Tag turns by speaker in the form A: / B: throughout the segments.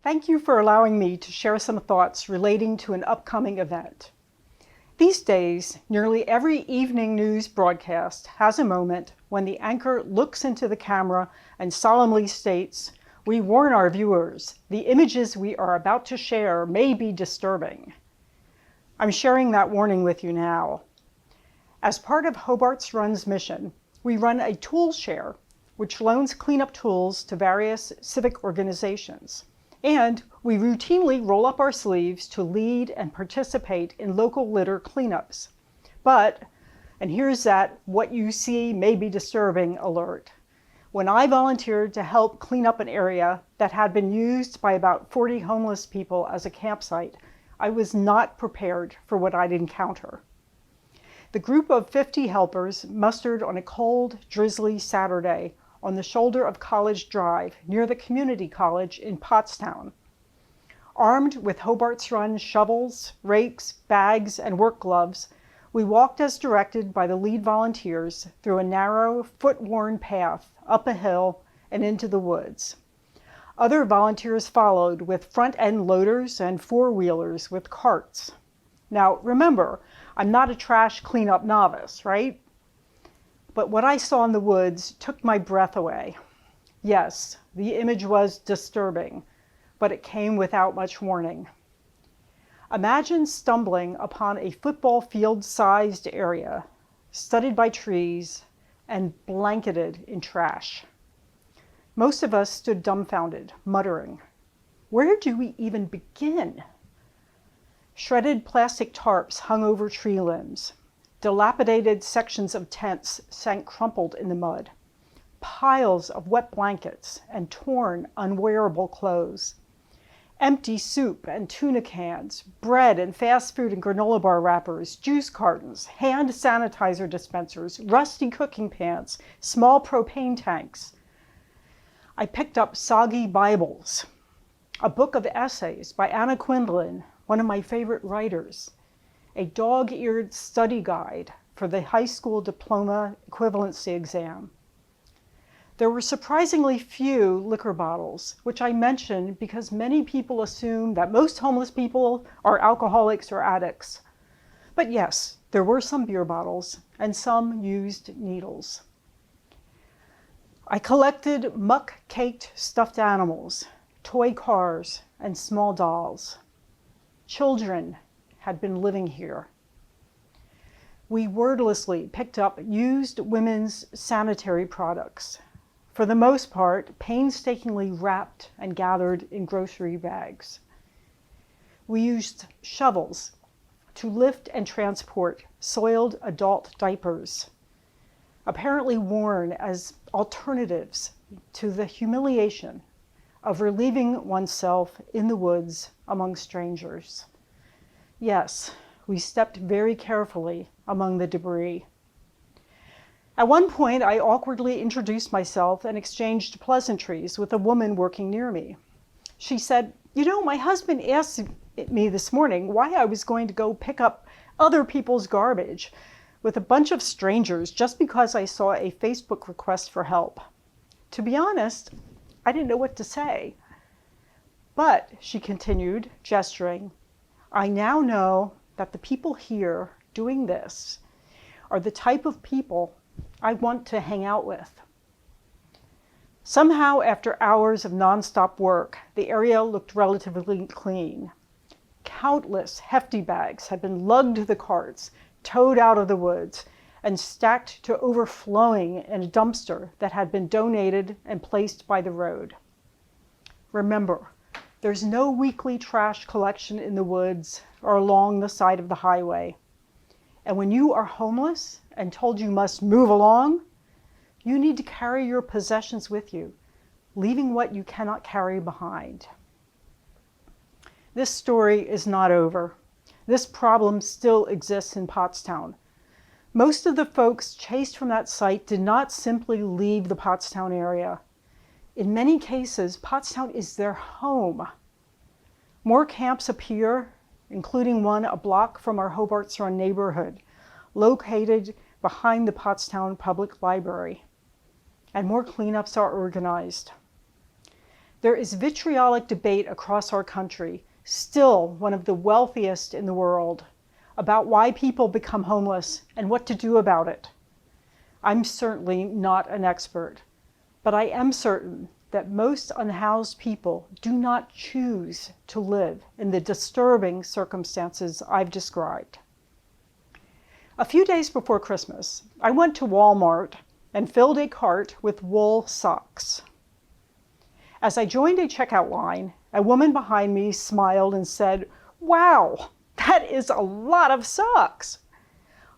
A: Thank you for allowing me to share some thoughts relating to an upcoming event. These days, nearly every evening news broadcast has a moment when the anchor looks into the camera and solemnly states, "We warn our viewers, the images we are about to share may be disturbing." I'm sharing that warning with you now. As part of Hobart's Run's mission, we run a tool share, which loans cleanup tools to various civic organizations. And we routinely roll up our sleeves to lead and participate in local litter cleanups. But, and here's that "what you see may be disturbing" alert. When I volunteered to help clean up an area that had been used by about 40 homeless people as a campsite, I was not prepared for what I'd encounter. The group of 50 helpers mustered on a cold, drizzly Saturday on the shoulder of College Drive near the community college in Pottstown. Armed with Hobart's Run shovels, rakes, bags, and work gloves, we walked as directed by the lead volunteers through a narrow, foot-worn path up a hill and into the woods. Other volunteers followed with front-end loaders and four-wheelers with carts. Now, remember, I'm not a trash cleanup novice, right? But what I saw in the woods took my breath away. Yes, the image was disturbing, but it came without much warning. Imagine stumbling upon a football field-sized area, studded by trees and blanketed in trash. Most of us stood dumbfounded, muttering, "Where do we even begin?" Shredded plastic tarps hung over tree limbs. Dilapidated sections of tents sank crumpled in the mud. Piles of wet blankets and torn, unwearable clothes. Empty soup and tuna cans, bread and fast food and granola bar wrappers, juice cartons, hand sanitizer dispensers, rusty cooking pans, small propane tanks. I picked up soggy Bibles, a book of essays by Anna Quindlen, one of my favorite writers, a dog-eared study guide for the high school diploma equivalency exam. There were surprisingly few liquor bottles, which I mention because many people assume that most homeless people are alcoholics or addicts. But yes, there were some beer bottles and some used needles. I collected muck-caked stuffed animals, toy cars, and small dolls. Children had been living here. We wordlessly picked up used women's sanitary products, for the most part painstakingly wrapped and gathered in grocery bags. We used shovels to lift and transport soiled adult diapers, apparently worn as alternatives to the humiliation of relieving oneself in the woods among strangers. Yes, we stepped very carefully among the debris. At one point, I awkwardly introduced myself and exchanged pleasantries with a woman working near me. She said, "You know, my husband asked me this morning why I was going to go pick up other people's garbage with a bunch of strangers just because I saw a Facebook request for help. To be honest, I didn't know what to say. But," she continued, gesturing, "I now know that the people here doing this are the type of people I want to hang out with." Somehow, after hours of nonstop work, the area looked relatively clean. Countless hefty bags had been lugged to the carts, towed out of the woods, and stacked to overflowing in a dumpster that had been donated and placed by the road. Remember, there's no weekly trash collection in the woods or along the side of the highway. And when you are homeless and told you must move along, you need to carry your possessions with you, leaving what you cannot carry behind. This story is not over. This problem still exists in Pottstown. Most of the folks chased from that site did not simply leave the Pottstown area. In many cases, Pottstown is their home. More camps appear, including one a block from our Hobart's Run neighborhood, located behind the Pottstown Public Library. And more cleanups are organized. There is vitriolic debate across our country, still one of the wealthiest in the world, about why people become homeless and what to do about it. I'm certainly not an expert, but I am certain that most unhoused people do not choose to live in the disturbing circumstances I've described. A few days before Christmas, I went to Walmart and filled a cart with wool socks. As I joined a checkout line, a woman behind me smiled and said, "Wow, that is a lot of socks."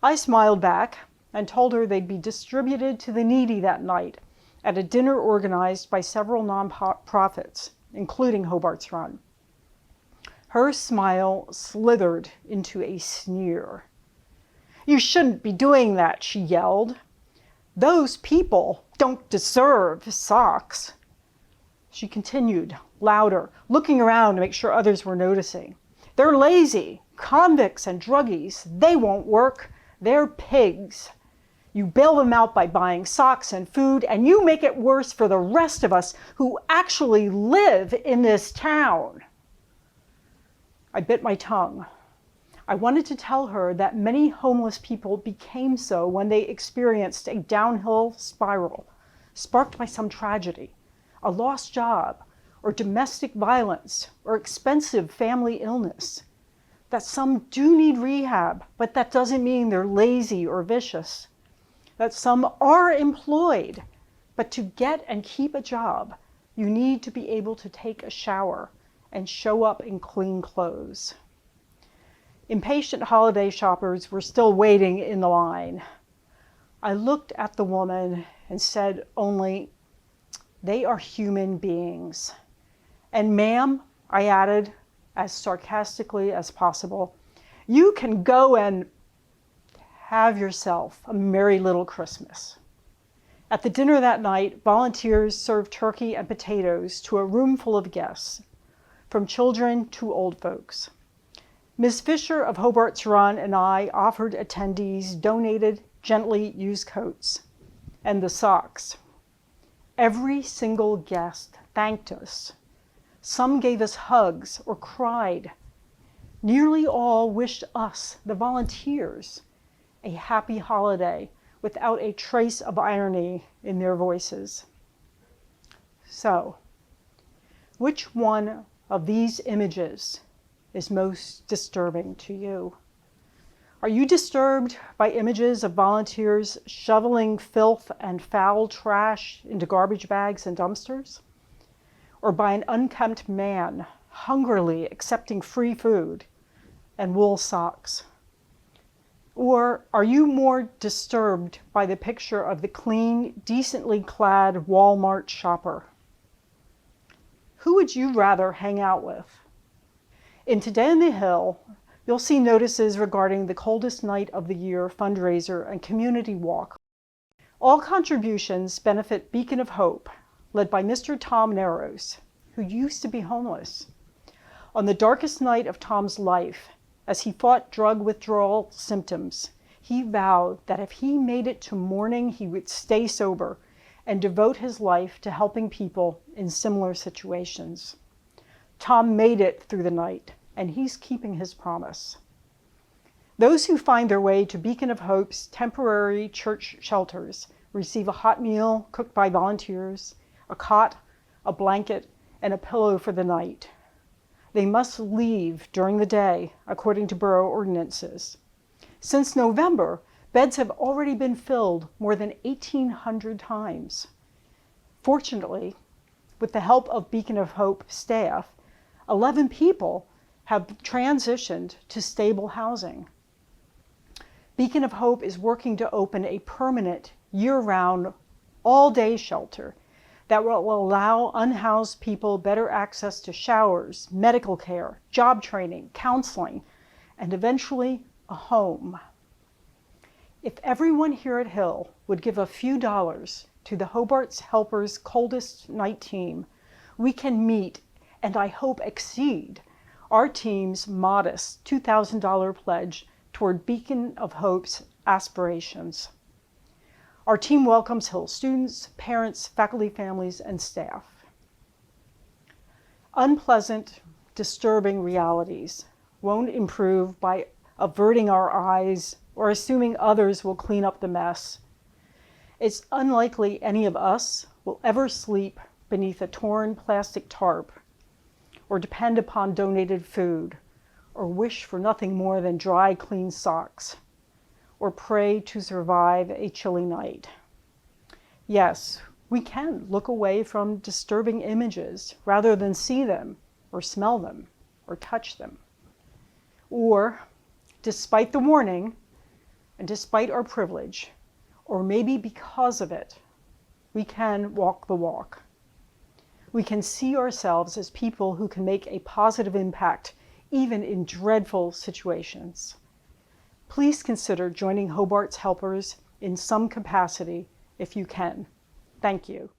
A: I smiled back and told her they'd be distributed to the needy that night at a dinner organized by several nonprofits, including Hobart's Run. Her smile slithered into a sneer. "You shouldn't be doing that," she yelled. "Those people don't deserve socks." She continued, louder, looking around to make sure others were noticing. "They're lazy, convicts and druggies. They won't work. They're pigs. You bail them out by buying socks and food, and you make it worse for the rest of us who actually live in this town." I bit my tongue. I wanted to tell her that many homeless people became so when they experienced a downhill spiral sparked by some tragedy, a lost job, or domestic violence, or expensive family illness. That some do need rehab, but that doesn't mean they're lazy or vicious. That some are employed, but to get and keep a job, you need to be able to take a shower and show up in clean clothes. Impatient holiday shoppers were still waiting in the line. I looked at the woman and said only, "They are human beings. And ma'am," I added as sarcastically as possible, "you can go and have yourself a merry little Christmas." At the dinner that night, volunteers served turkey and potatoes to a room full of guests, from children to old folks. Ms. Fisher of Hobart's Run and I offered attendees donated, gently used coats and the socks. Every single guest thanked us. Some gave us hugs or cried. Nearly all wished us, the volunteers, a happy holiday without a trace of irony in their voices. So, which one of these images is most disturbing to you? Are you disturbed by images of volunteers shoveling filth and foul trash into garbage bags and dumpsters? Or by an unkempt man hungrily accepting free food and wool socks? Or are you more disturbed by the picture of the clean, decently clad Walmart shopper? Who would you rather hang out with? In Today on the Hill, you'll see notices regarding the Coldest Night of the Year fundraiser and community walk. All contributions benefit Beacon of Hope, led by Mr. Tom Narrows, who used to be homeless. On the darkest night of Tom's life, as he fought drug withdrawal symptoms, he vowed that if he made it to morning, he would stay sober and devote his life to helping people in similar situations. Tom made it through the night, and he's keeping his promise. Those who find their way to Beacon of Hope's temporary church shelters receive a hot meal cooked by volunteers, a cot, a blanket, and a pillow for the night. They must leave during the day, according to borough ordinances. Since November, beds have already been filled more than 1,800 times. Fortunately, with the help of Beacon of Hope staff, 11 people have transitioned to stable housing. Beacon of Hope is working to open a permanent, year-round, all-day shelter that will allow unhoused people better access to showers, medical care, job training, counseling, and eventually a home. If everyone here at Hill would give a few dollars to the Hobart's Helpers Coldest Night team, we can meet, and I hope exceed, our team's modest $2,000 pledge toward Beacon of Hope's aspirations. Our team welcomes Hill students, parents, faculty, families, and staff. Unpleasant, disturbing realities won't improve by averting our eyes or assuming others will clean up the mess. It's unlikely any of us will ever sleep beneath a torn plastic tarp, or depend upon donated food, or wish for nothing more than dry, clean socks, or pray to survive a chilly night. Yes, we can look away from disturbing images rather than see them, or smell them, or touch them. Or, despite the warning, and despite our privilege, or maybe because of it, we can walk the walk. We can see ourselves as people who can make a positive impact even in dreadful situations. Please consider joining Hobart's helpers in some capacity if you can. Thank you.